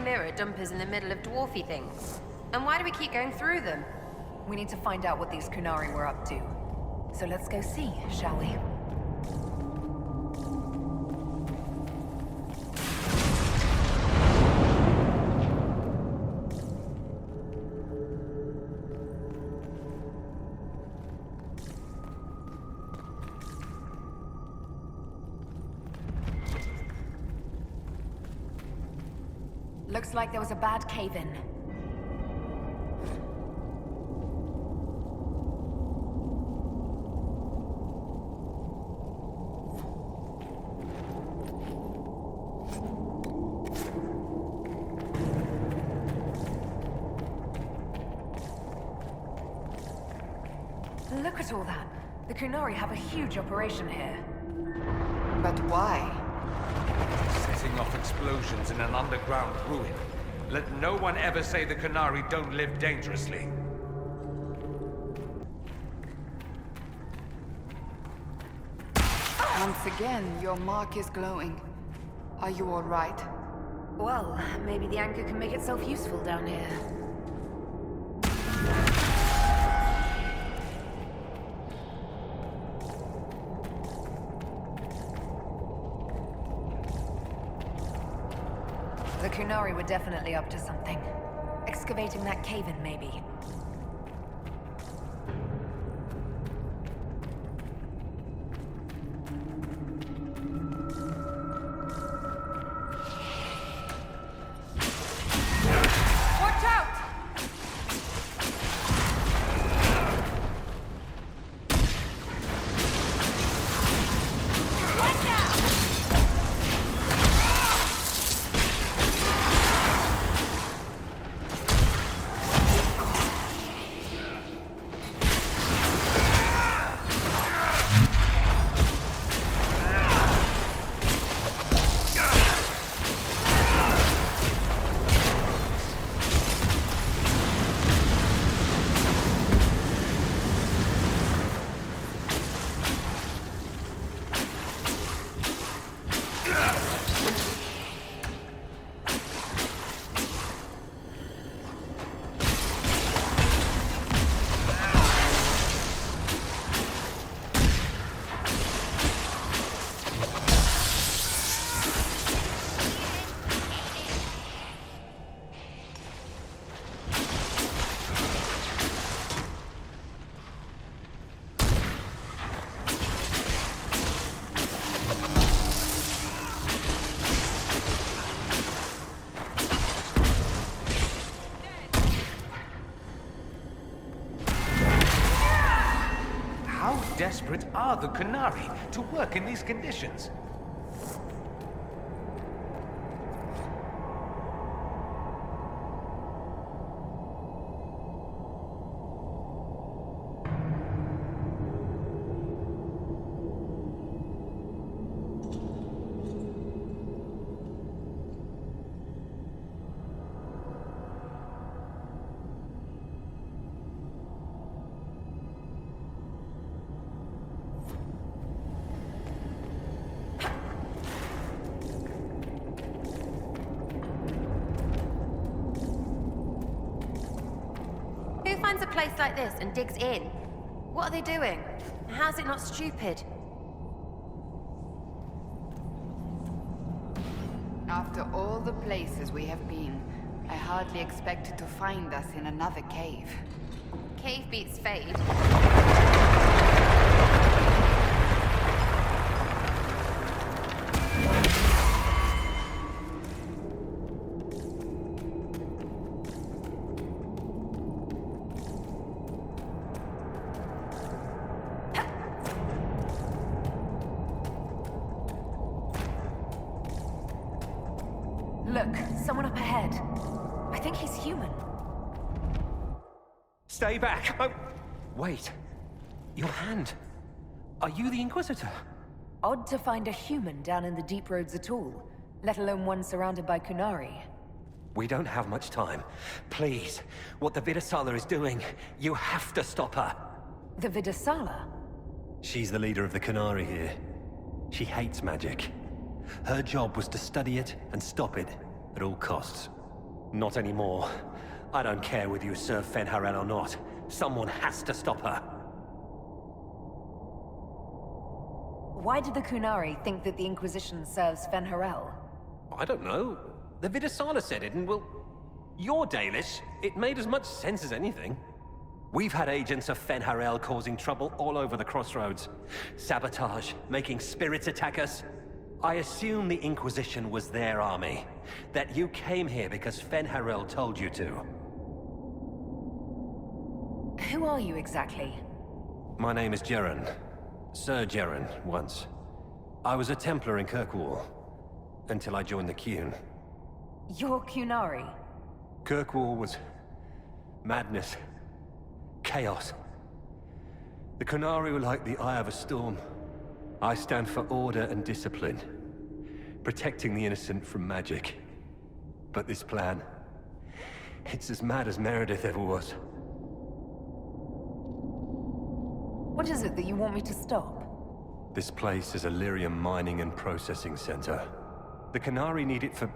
Mirror dumpers in the middle of dwarfy things. And why do we keep going through them? We need to find out what these Kunari were up to. So let's go see, shall we? Looks like there was a bad cave-in. Look at all that. The Kunari have a huge operation here. But why? Setting off explosions in an underground ruin. Let no one ever say the Kunari don't live dangerously. Once again, your mark is glowing. Are you all right? Well, maybe the anchor can make itself useful down here. The Kunari were definitely up to something. Excavating that cave-in, maybe. desperate are the Qunari to work in these conditions? Who finds a place like this and digs in? What are they doing? How's it not stupid? After all the places we have been, I hardly expected to find us in another cave. Cave beats fade. Look, someone up ahead. I think he's human. Stay back! Oh, wait. Your hand. Are you the Inquisitor? Odd to find a human down in the deep roads at all, let alone one surrounded by Qunari. We don't have much time. Please, what the Viddasala is doing, you have to stop her. The Viddasala? She's the leader of the Qunari here. She hates magic. Her job was to study it and stop it at all costs. Not anymore. I don't care whether you serve Fen'Harel or not. Someone has to stop her. Why did the Qunari think that the Inquisition serves Fen'Harel? I don't know. The Viddasala said it, and well, you're Dalish. It made as much sense as anything. We've had agents of Fen'Harel causing trouble all over the crossroads. Sabotage, making spirits attack us. I assume the Inquisition was their army. That you came here because Fen'Harel told you to. Who are you exactly? My name is Jeren. Sir Jeren, once. I was a Templar in Kirkwall, until I joined the Qun. You're Qunari? Kirkwall was madness. Chaos. The Qunari were like the eye of a storm. I stand for order and discipline, protecting the innocent from magic. But this plan, it's as mad as Meredith ever was. What is it that you want me to stop? This place is a lyrium mining and processing center. The Qunari need it for...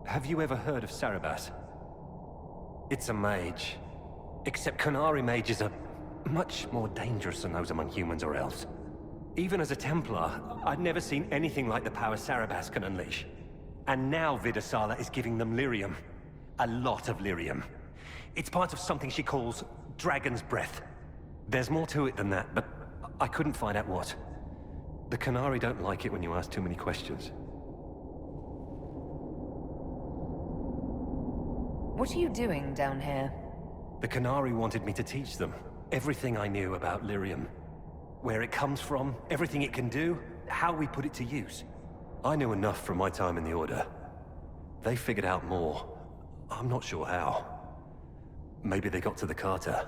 Have you ever heard of Sarabas? It's a mage. Except Qunari mages are much more dangerous than those among humans or elves. Even as a Templar, I'd never seen anything like the power Sarabas can unleash. And now Viddasala is giving them lyrium. A lot of lyrium. It's part of something she calls Dragon's Breath. There's more to it than that, but I couldn't find out what. The Qunari don't like it when you ask too many questions. What are you doing down here? The Qunari wanted me to teach them everything I knew about lyrium. Where it comes from, everything it can do, how we put it to use. I knew enough from my time in the Order. They figured out more. I'm not sure how. Maybe they got to the Carter.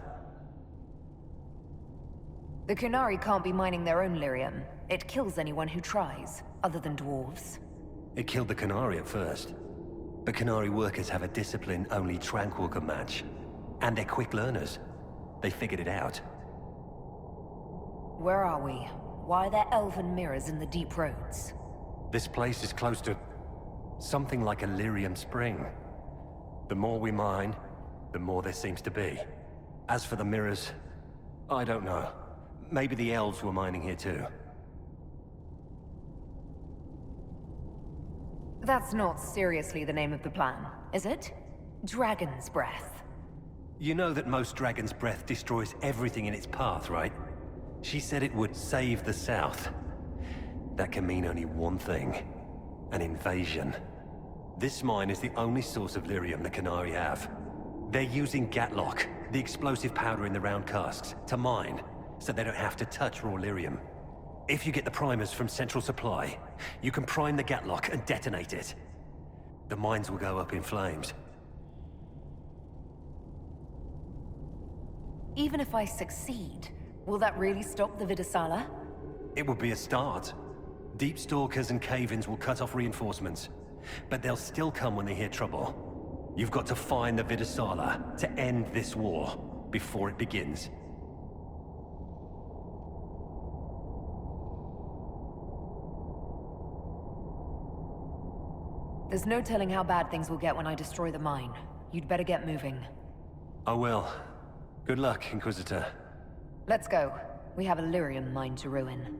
The Qunari can't be mining their own lyrium. It kills anyone who tries, other than dwarves. It killed the Qunari at first. But Qunari workers have a discipline only Tranquil can match. And they're quick learners. They figured it out. Where are we? Why are there elven mirrors in the deep roads? This place is close to something like a lyrium spring. The more we mine, the more there seems to be. As for the mirrors, I don't know. Maybe the elves were mining here too. That's not seriously the name of the plan, is it? Dragon's Breath. You know that most Dragon's Breath destroys everything in its path, right? She said it would save the South. That can mean only one thing. An invasion. This mine is the only source of lyrium the Qunari have. They're using Gatlock, the explosive powder in the round casks, to mine. so they don't have to touch raw lyrium. If you get the primers from Central Supply, you can prime the gatlock and detonate it. The mines will go up in flames. Even if I succeed, will that really stop the Viddasala? It would be a start. Deep stalkers and cave-ins will cut off reinforcements, but they'll still come when they hear trouble. You've got to find the Viddasala to end this war before it begins. There's no telling how bad things will get when I destroy the mine. You'd better get moving. I will. Good luck, Inquisitor. Let's go. We have a lyrium mine to ruin.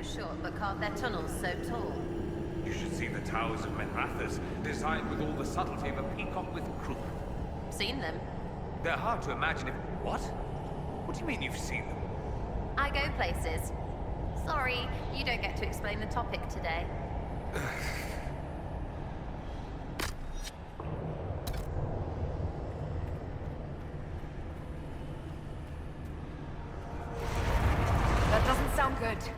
Short, but carve their tunnels so tall. You should see the towers of minerações, designed with all the subtlety of a peacock with croup. Seen them? They're hard to imagine if... What? What do you mean you've seen them? I go places. Sorry, you don't get to explain the topic today. That doesn't sound good.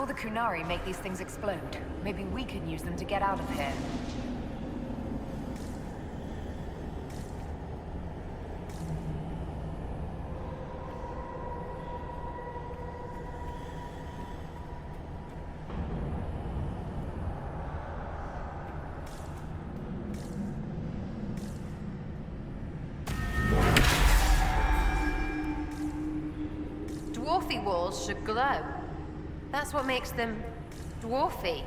The Kunari make these things explode. Maybe we can use them to get out of here. Dwarfy walls should glow. That's what makes them dwarfy.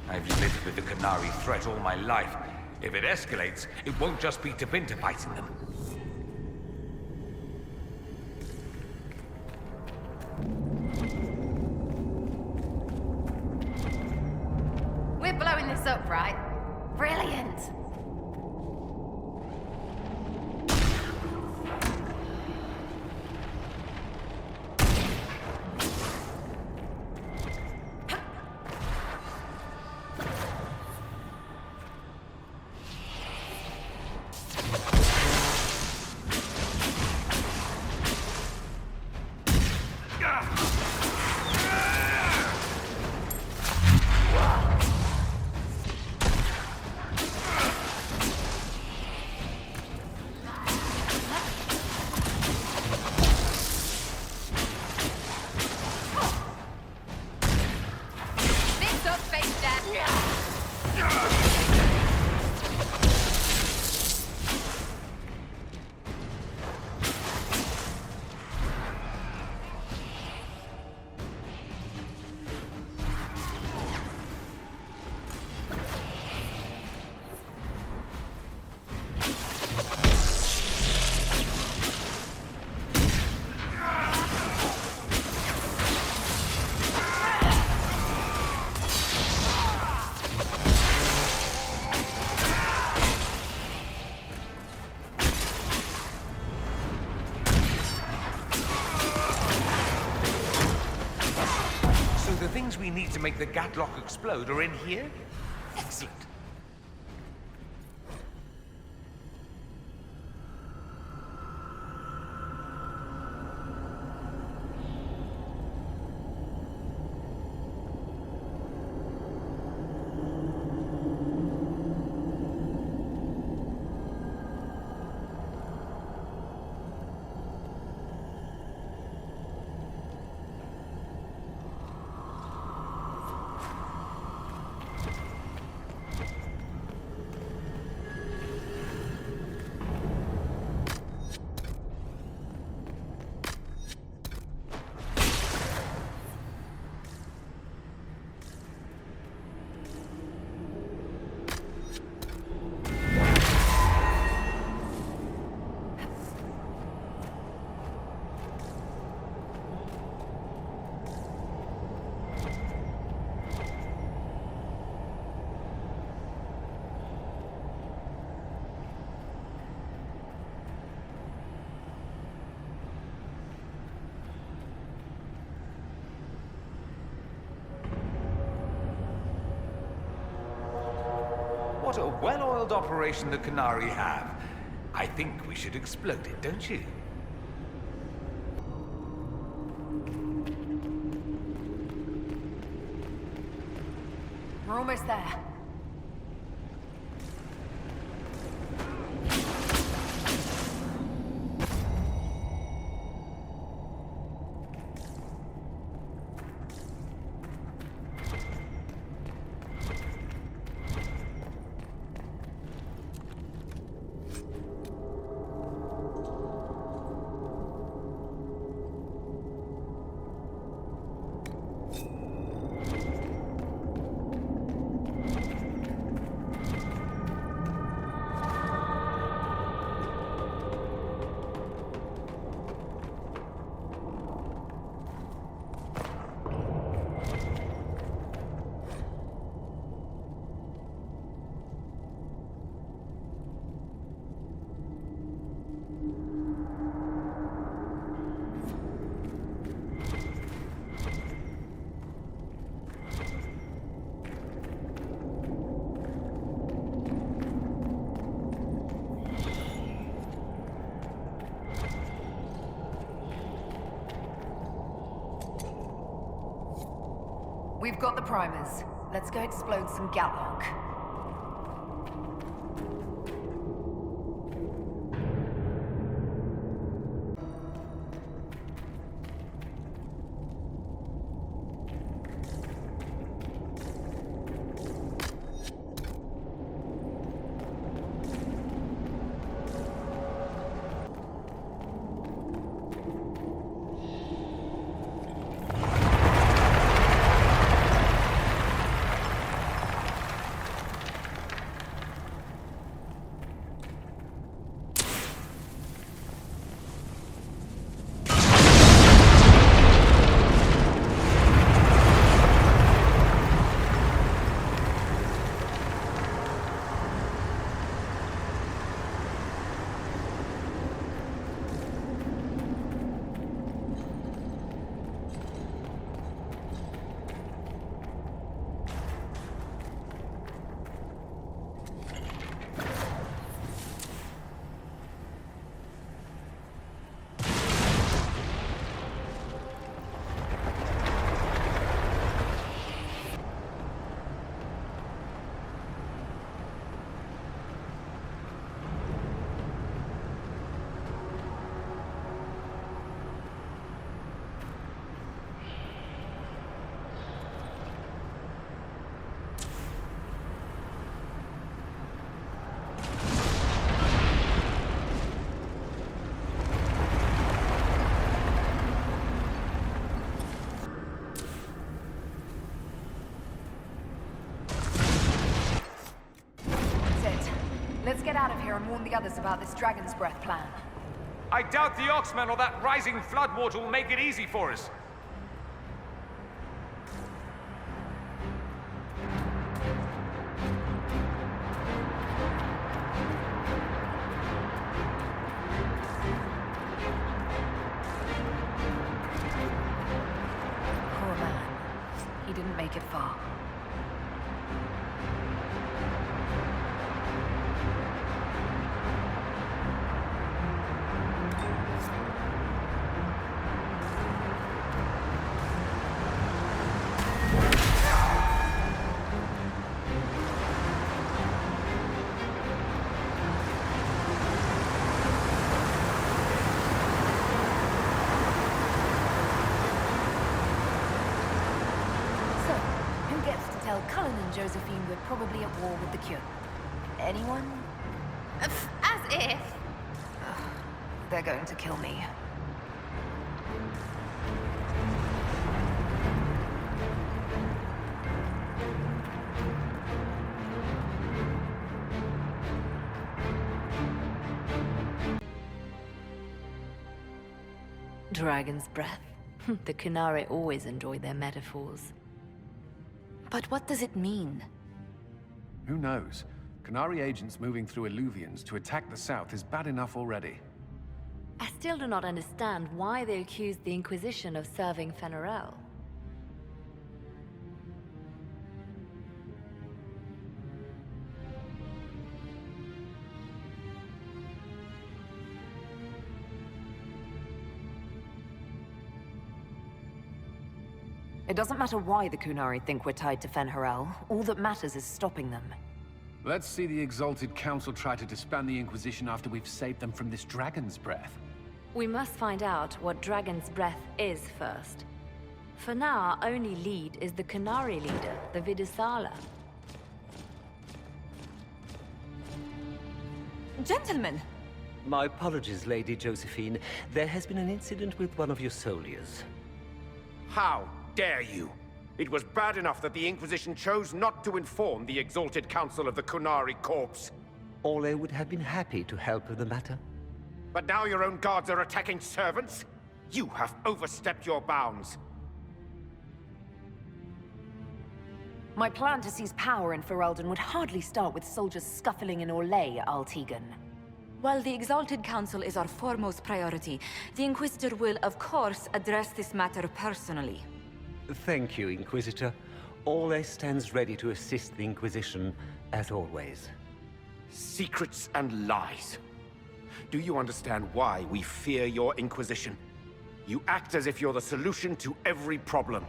I've lived with the Kunari threat all my life. If it escalates, it won't just be Tabinta fighting them. We're blowing this up, right? Brilliant! we need to make the Gatlock explode are in here? Excellent. What a well-oiled operation the Canary have. I think we should explode it, don't you? We're almost there. We've got the primers. Let's go explode some Gatlock. Let's get out of here and warn the others about this Dragon's Breath plan. I doubt the Oxmen or that rising floodwater will make it easy for us. Poor man. He he didn't make it far. Cullen and Josephine were probably at war with the Cure. Anyone? As if. They're going to kill me. Dragon's breath. The Qunari always enjoy their metaphors. But what does it mean? Who knows? Qunari agents moving through Illuvians to attack the south is bad enough already. I still do not understand why they accused the Inquisition of serving Fen'Arel. It doesn't matter why the Qunari think we're tied to Fen'Arel. All that matters is stopping them. Let's see the Exalted Council try to disband the Inquisition after we've saved them from this dragon's breath. We must find out what Dragon's Breath is first. For now, our only lead is the Qunari leader, the Viddasala. Gentlemen! My apologies, Lady Josephine. There has been an incident with one of your soldiers. How dare you? It was bad enough that the Inquisition chose not to inform the Exalted Council of the Qunari corpse. Ole would have been happy to help with the matter. But now your own guards are attacking servants? You have overstepped your bounds. My plan to seize power in Ferelden would hardly start with soldiers scuffling in Orlais, Altegan. While the Exalted Council is our foremost priority, the Inquisitor will, of course, address this matter personally. Thank you, Inquisitor. Ole stands ready to assist the Inquisition, as always. Secrets and lies. Do you understand why we fear your Inquisition? You act as if you're the solution to every problem.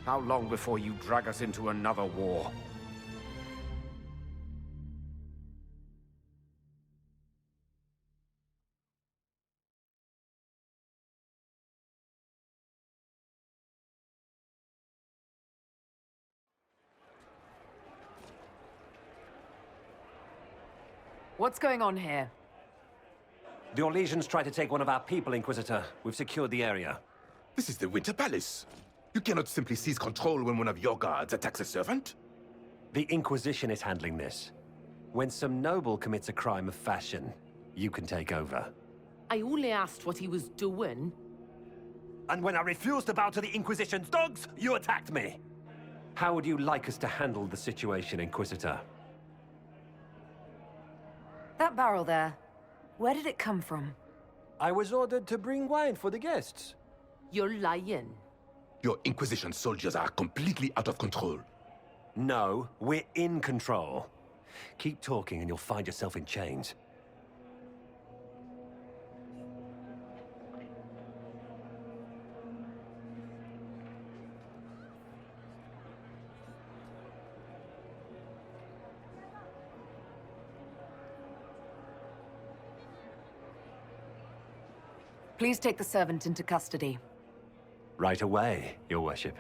How long before you drag us into another war? What's going on here? The Orlesians tried to take one of our people, Inquisitor. We've secured the area. This is the Winter Palace. You cannot simply seize control when one of your guards attacks a servant. The Inquisition is handling this. When some noble commits a crime of fashion, you can take over. I only asked what he was doing. And when I refused to bow to the Inquisition's dogs, you attacked me! How would you like us to handle the situation, Inquisitor? That barrel there, where did it come from? I was ordered to bring wine for the guests. You're lying. Your Inquisition soldiers are completely out of control. No, we're in control. Keep talking and you'll find yourself in chains. Please take the servant into custody. Right away, Your Worship.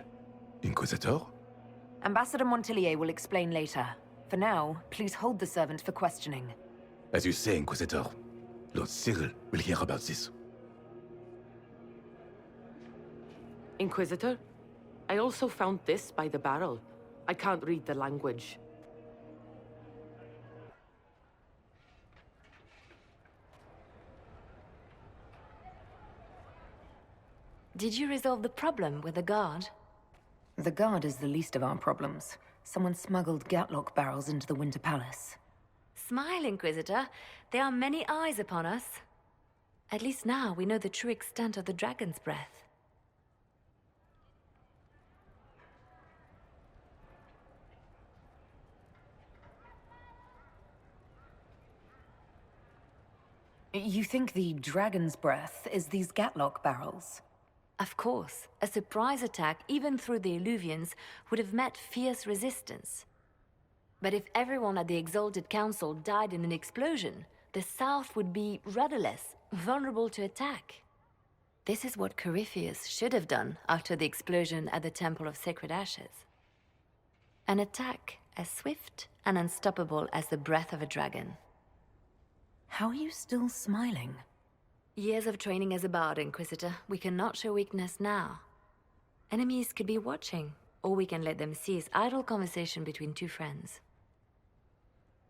Inquisitor? Ambassador Montillier will explain later. For now, please hold the servant for questioning. As you say, Inquisitor. Lord Cyril will hear about this. Inquisitor, I also found this by the barrel. I can't read the language. Did you resolve the problem with the guard? The guard is the least of our problems. Someone smuggled Gatlock barrels into the Winter Palace. Smile, Inquisitor. There are many eyes upon us. At least now we know the true extent of the Dragon's Breath. You think the dragon's breath is these Gatlock barrels? Of course, a surprise attack, even through the Illuvians, would have met fierce resistance. But if everyone at the Exalted Council died in an explosion, the South would be rudderless, vulnerable to attack. This is what Corypheus should have done after the explosion at the Temple of Sacred Ashes. An attack as swift and unstoppable as the breath of a dragon. How are you still smiling? Years of training as a bard, Inquisitor. We cannot show weakness now. Enemies could be watching, or we can let them seize idle conversation between two friends.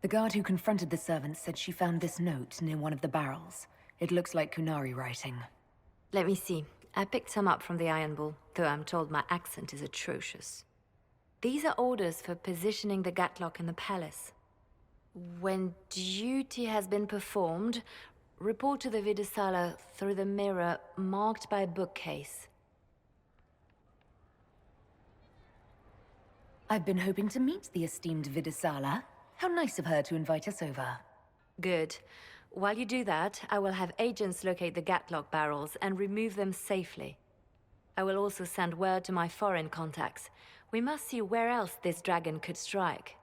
The guard who confronted the servants said she found this note near one of the barrels. It looks like Kunari writing. Let me see. I picked some up from the Iron Bull, though I'm told my accent is atrocious. These are orders for positioning the Gatlock in the palace. When duty has been performed, report to the Viddasala through the mirror marked by a bookcase. I've been hoping to meet the esteemed Viddasala. How nice of her to invite us over. Good. While you do that, I will have agents locate the Gatlock barrels and remove them safely. I will also send word to my foreign contacts. We must see where else this dragon could strike.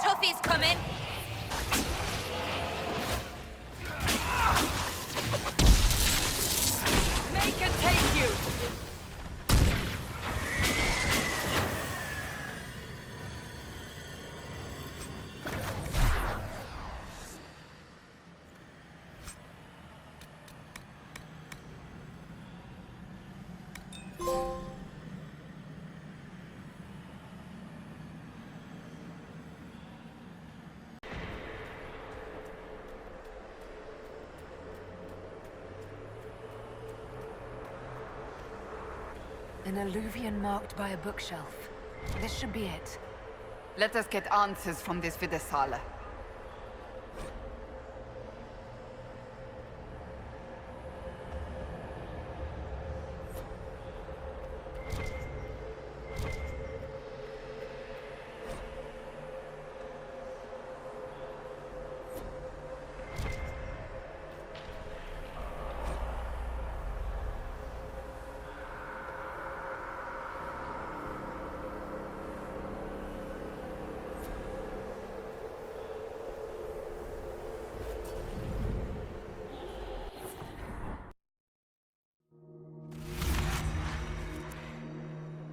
Tuffy's coming! Make it take you! An alluvian marked by a bookshelf. This should be it. Let us get answers from this Viddasala.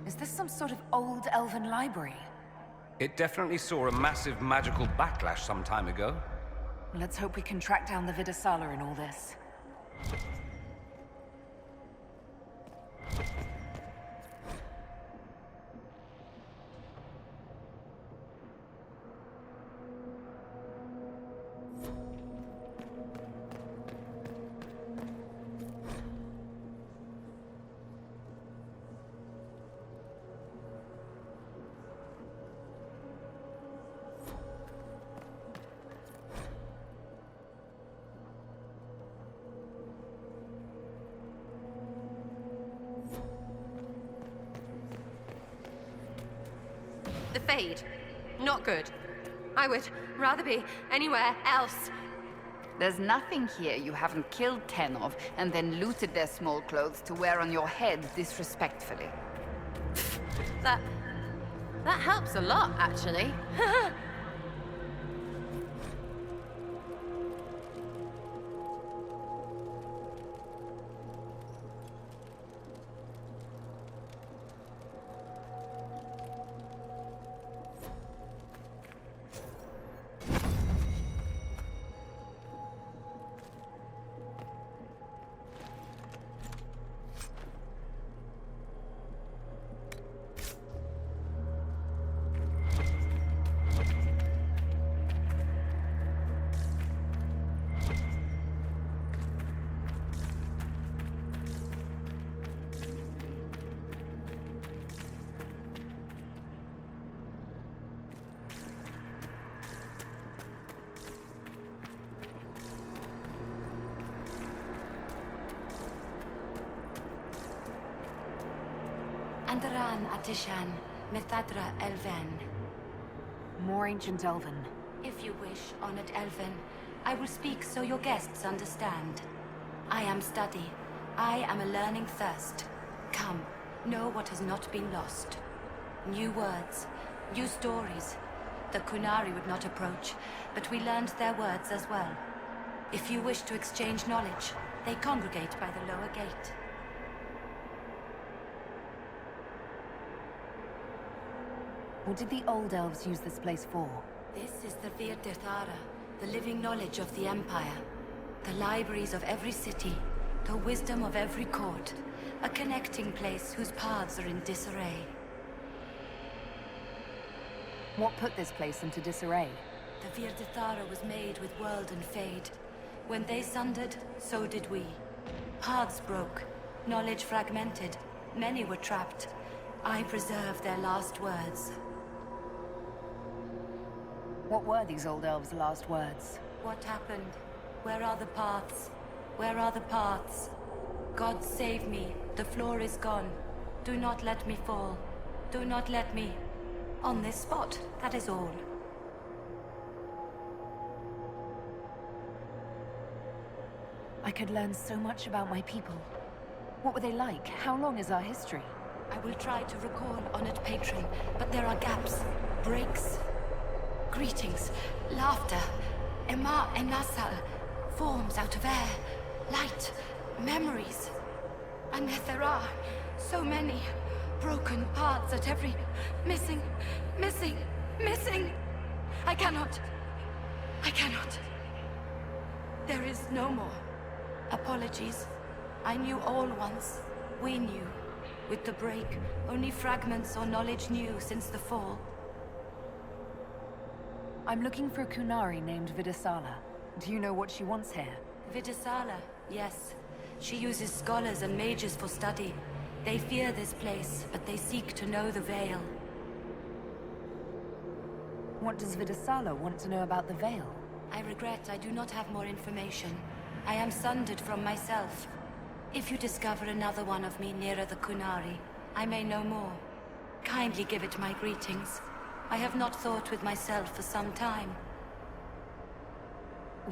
Is this some sort of old elven library? It definitely saw a massive magical backlash some time ago. Let's hope we can track down the Viddasala in all this. The Fade. Not good. I would rather be anywhere else. There's nothing here you haven't killed 10 of and then looted their small clothes to wear on your head disrespectfully. That helps a lot, actually. Andaran Atishan, Methadra Elven. More ancient Elven. If you wish, honored Elven, I will speak so your guests understand. I am study. I am a learning thirst. Come, know what has not been lost. New words, new stories. The Kunari would not approach, but we learned their words as well. If you wish to exchange knowledge, they congregate by the lower gate. What did the old elves use this place for? This is the Viddasala, the living knowledge of the Empire. The libraries of every city, the wisdom of every court. A connecting place whose paths are in disarray. What put this place into disarray? The Viddasala was made with world and fade. When they sundered, so did we. Paths broke, knowledge fragmented, many were trapped. I preserved their last words. What were these old elves' last words? What happened? Where are the paths? Where are the paths? God save me. The floor is gone. Do not let me fall. Do not let me... On this spot, that is all. I could learn so much about my people. What were they like? How long is our history? I will try to recall, honored patron, but there are gaps, breaks. Greetings, laughter, Ema Enasal, forms out of air, light, memories. And yet there are so many broken paths at every... missing. I cannot. There is no more. Apologies. I knew all once. We knew. With the break, only fragments or knowledge new since the fall. I'm looking for a Kunari named Viddasala. Do you know what she wants here? Viddasala, yes. She uses scholars and mages for study. They fear this place, but they seek to know the Veil. What does Viddasala want to know about the Veil? I regret I do not have more information. I am sundered from myself. If you discover another one of me nearer the Kunari, I may know more. Kindly give it my greetings. I have not thought with myself for some time.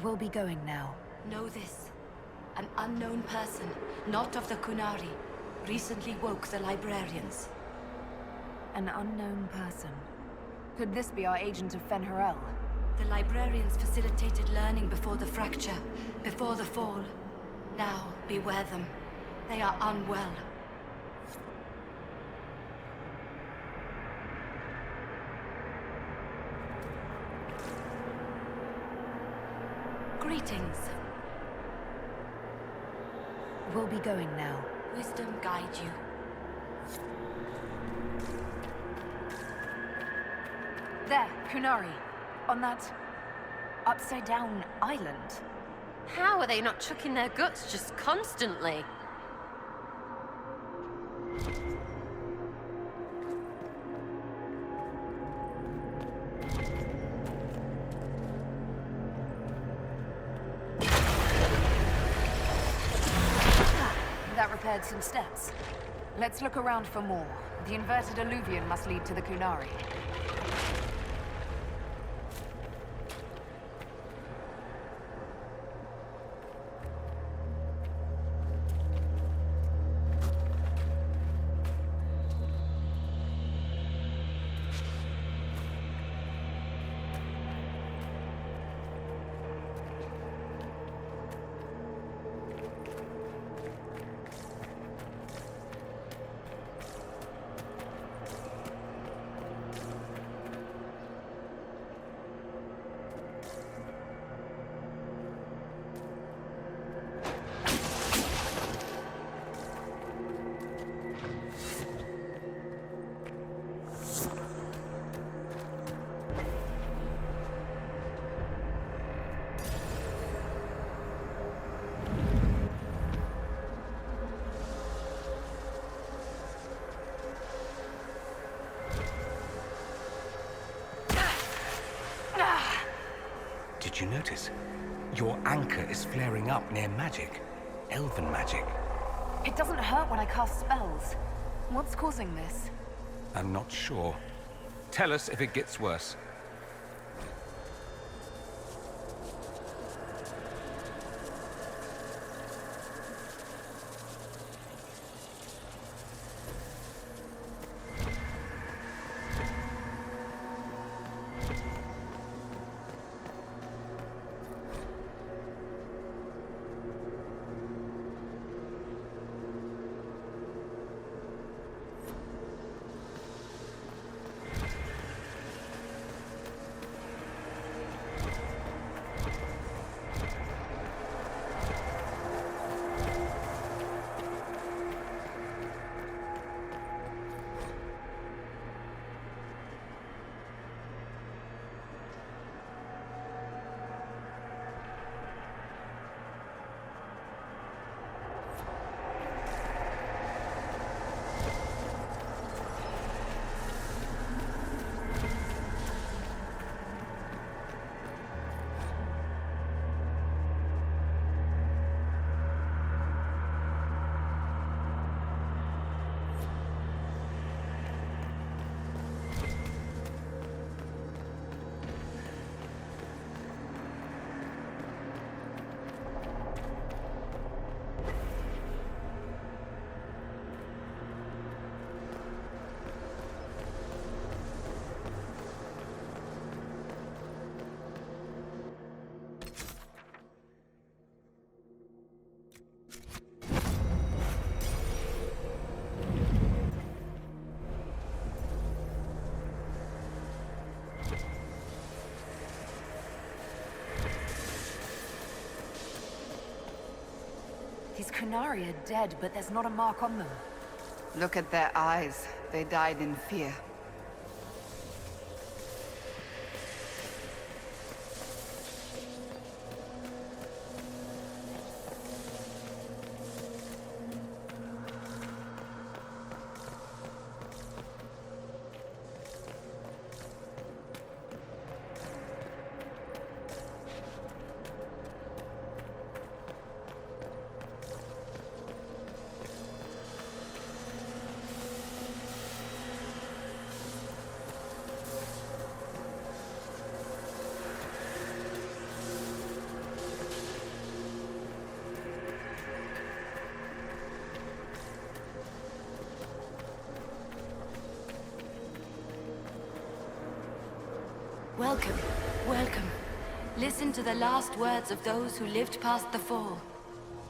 We'll be going now. Know this. An unknown person, not of the Kunari, recently woke the librarians. An unknown person. Could this be our agent of Fen'Harel? The librarians facilitated learning before the fracture, before the fall. Now, beware them. They are unwell. Greetings. We'll be going now. Wisdom guide you. There, Kunari. On that upside-down island. How are they not chucking their guts just constantly? That repaired some steps. Let's look around for more. The inverted alluvion must lead to the Kunari. Did you notice? Your anchor is flaring up near magic. Elven magic. It doesn't hurt when I cast spells. What's causing this? I'm not sure. Tell us if it gets worse. These Kunari are dead, but there's not a mark on them. Look at their eyes. They died in fear. Welcome, welcome. Listen to the last words of those who lived past the fall.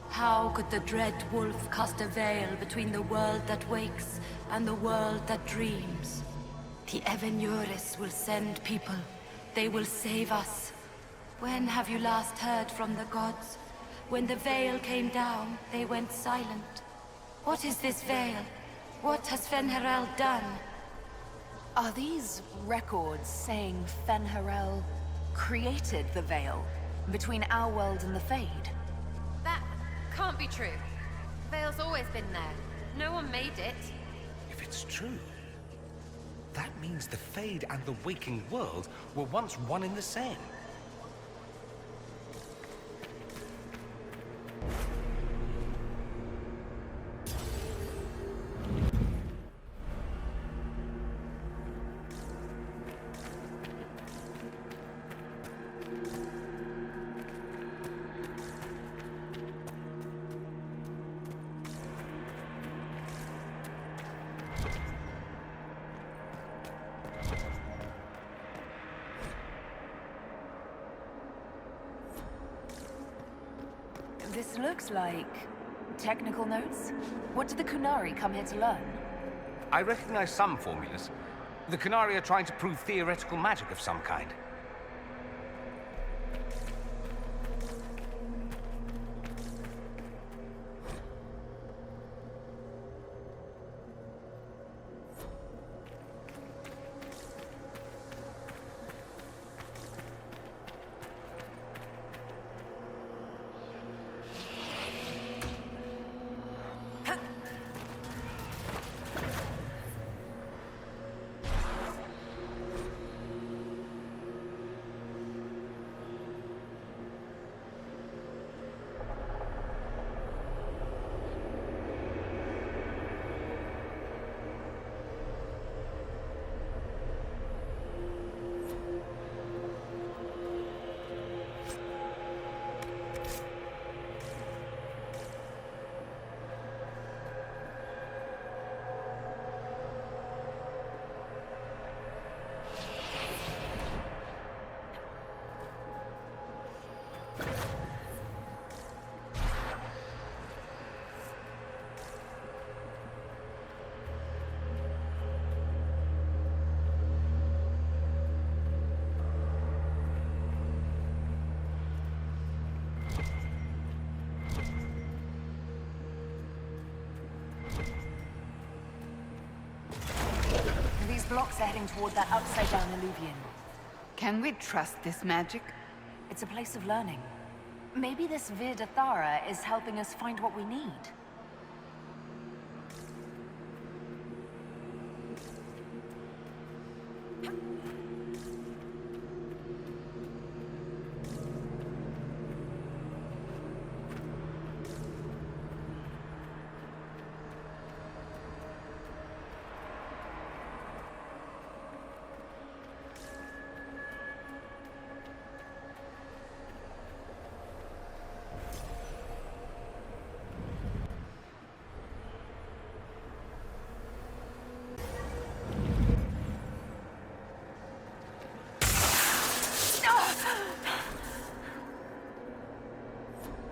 How could the dread wolf cast a veil between the world that wakes and the world that dreams? The Evenures will send people. They will save us. When have you last heard from the gods? When the veil came down, they went silent. What is this veil? What has Fen'Harel done? Are these records saying Fen'Harel created the veil between our world and the Fade? That can't be true. Veil's always been there. No one made it. If it's true, that means the Fade and the waking world were once one and the same. This looks like technical notes. What did the Kunari come here to learn? I recognize some formulas. The Kunari are trying to prove theoretical magic of some kind. Blocks are heading toward that upside-down alluvion. Can we trust this magic? It's a place of learning. Maybe this Viddasala is helping us find what we need.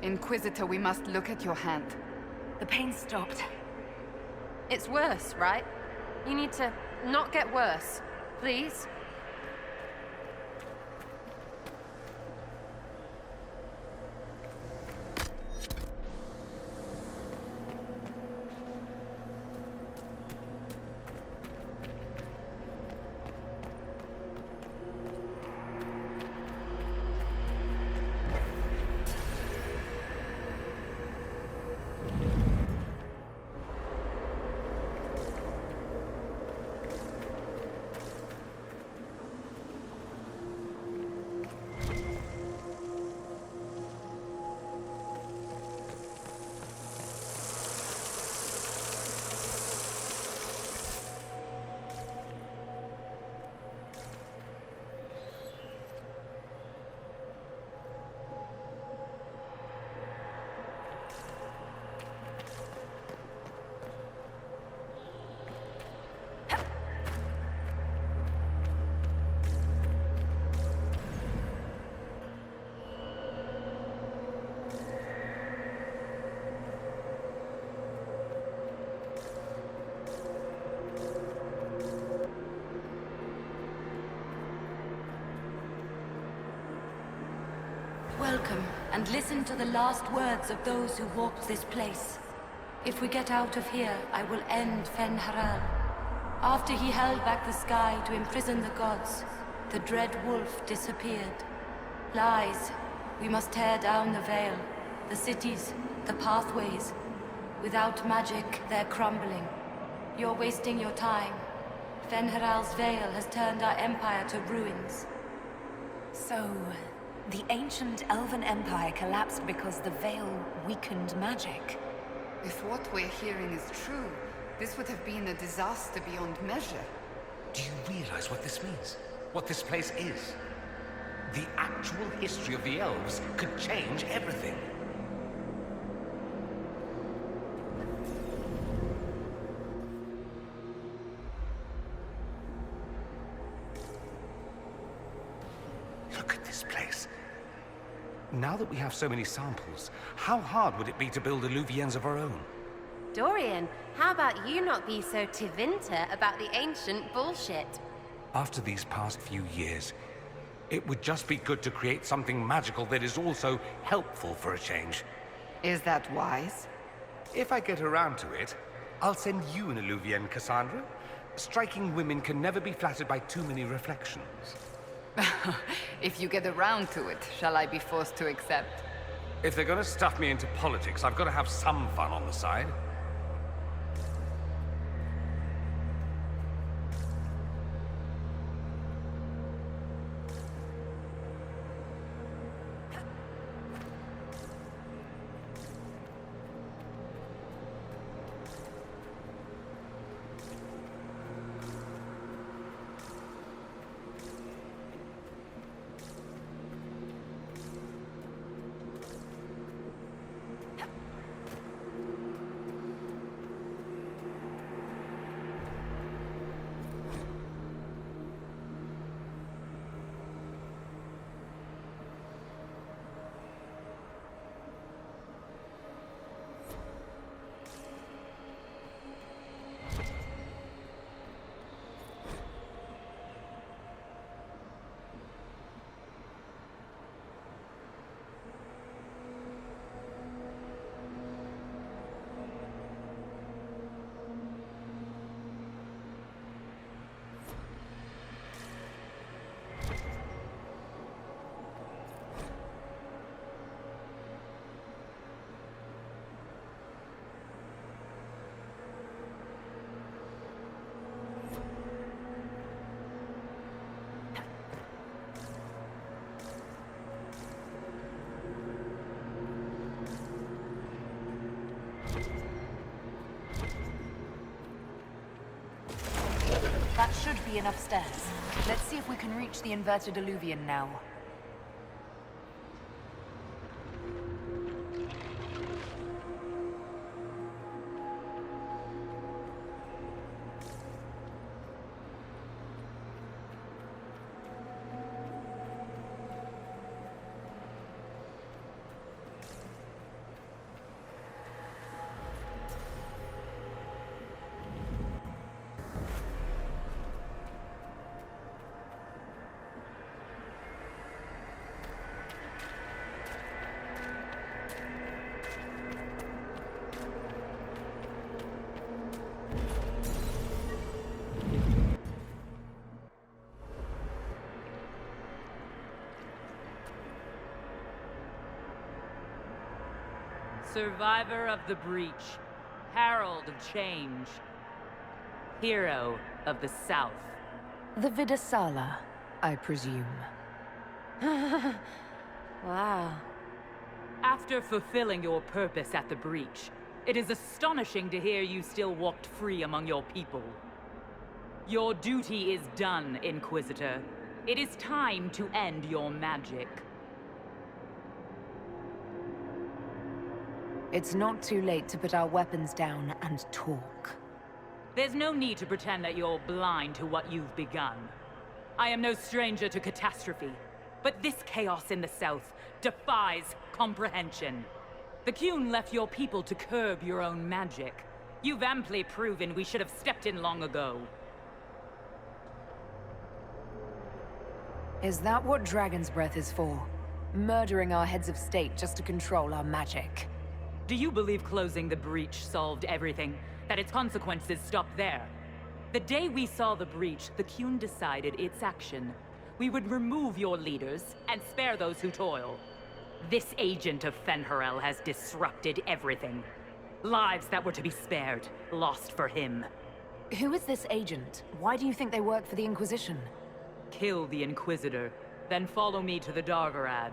Inquisitor, we must look at your hand. The pain stopped. It's worse, right? You need to not get worse. Please? Welcome, and listen to the last words of those who walked this place. If we get out of here, I will end Fen'Harel. After he held back the sky to imprison the gods, the dread wolf disappeared. Lies. We must tear down the veil, the cities, the pathways. Without magic, they're crumbling. You're wasting your time. Fen'Harel's veil has turned our empire to ruins. So, the ancient Elven Empire collapsed because the veil weakened magic. If what we're hearing is true, this would have been a disaster beyond measure. Do you realize what this means? What this place is? The actual history of the elves could change everything. Look at this place. Now that we have so many samples, how hard would it be to build Illuvians of our own? Dorian, how about you not be so Tevinter about the ancient bullshit? After these past few years, it would just be good to create something magical that is also helpful for a change. Is that wise? If I get around to it, I'll send you an Illuvian, Cassandra. Striking women can never be flattered by too many reflections. If you get around to it, shall I be forced to accept? If they're gonna stuff me into politics, I've got to have some fun on the side. That should be enough stairs. Let's see if we can reach the inverted Illuvian now. Survivor of the breach, herald of change, hero of the South. The Viddasala, I presume. Wow. After fulfilling your purpose at the breach, it is astonishing to hear you still walked free among your people. Your duty is done, Inquisitor. It is time to end your magic. It's not too late to put our weapons down and talk. There's no need to pretend that you're blind to what you've begun. I am no stranger to catastrophe, but this chaos in the South defies comprehension. The Qun left your people to curb your own magic. You've amply proven we should have stepped in long ago. Is that what Dragon's Breath is for? Murdering our heads of state just to control our magic? Do you believe closing the breach solved everything? That its consequences stopped there? The day we saw the breach, the Qun decided its action. We would remove your leaders and spare those who toil. This agent of Fenharel has disrupted everything. Lives that were to be spared, lost for him. Who is this agent? Why do you think they work for the Inquisition? Kill the Inquisitor, then follow me to the Dargarad.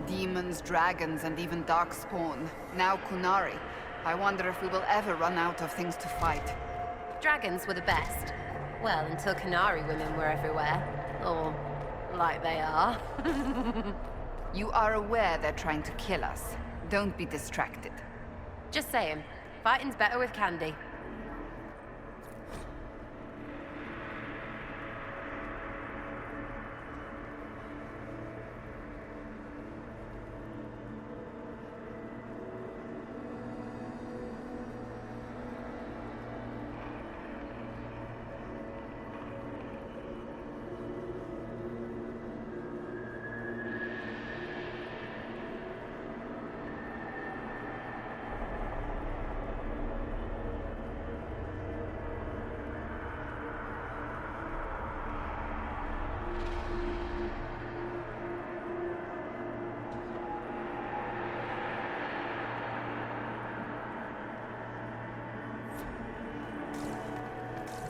Demons, dragons, and even darkspawn. Now Qunari. I wonder if we will ever run out of things to fight. Dragons were the best. Well, until Canary women were everywhere. Or like they are. You are aware they're trying to kill us. Don't be distracted. Just saying. Fighting's better with candy.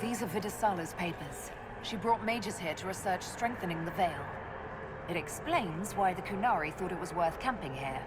These are Viddasala's papers. She brought mages here to research strengthening the Veil. It explains why the Kunari thought it was worth camping here.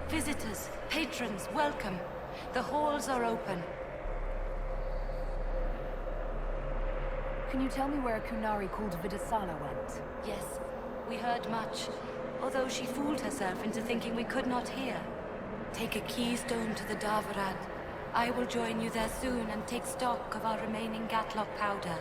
Visitors, patrons, welcome. The halls are open. Can you tell me where a Kunari called Viddasala went? Yes, we heard much, although she fooled herself into thinking we could not hear. Take a keystone to the Davarad. I will join you there soon and take stock of our remaining Gatlock powder.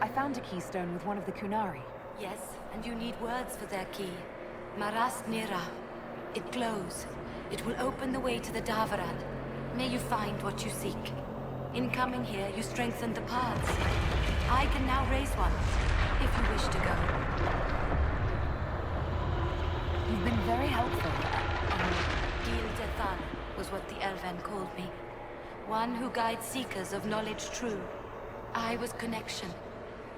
I found a keystone with one of the Kunari. Yes, and you need words for their key. Maras Nira. It glows. It will open the way to the Davarad. May you find what you seek. In coming here, you strengthened the paths. I can now raise one, if you wish to go. You've been very helpful. Gil Dethan was what the Elven called me. One who guides seekers of knowledge true. I was connection.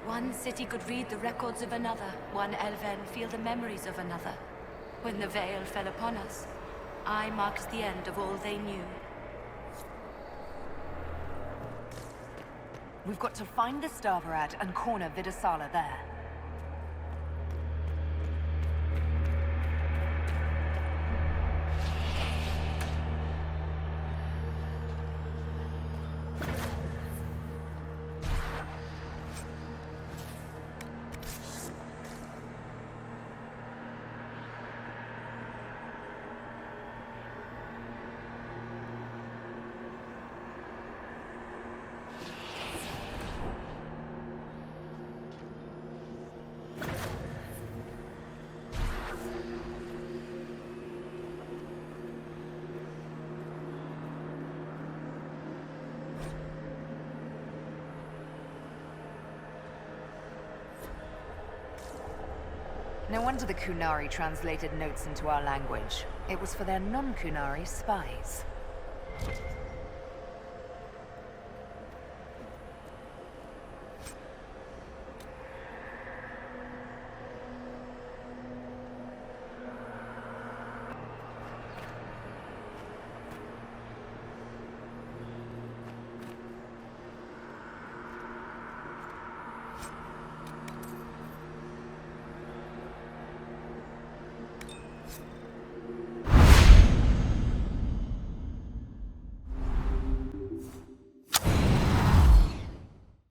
One city could read the records of another, one Elven feel the memories of another. When the Veil fell upon us, I marked the end of all they knew. We've got to find the Davarad and corner Viddasala there. No wonder the Kunari translated notes into our language. It was for their non-Kunari spies.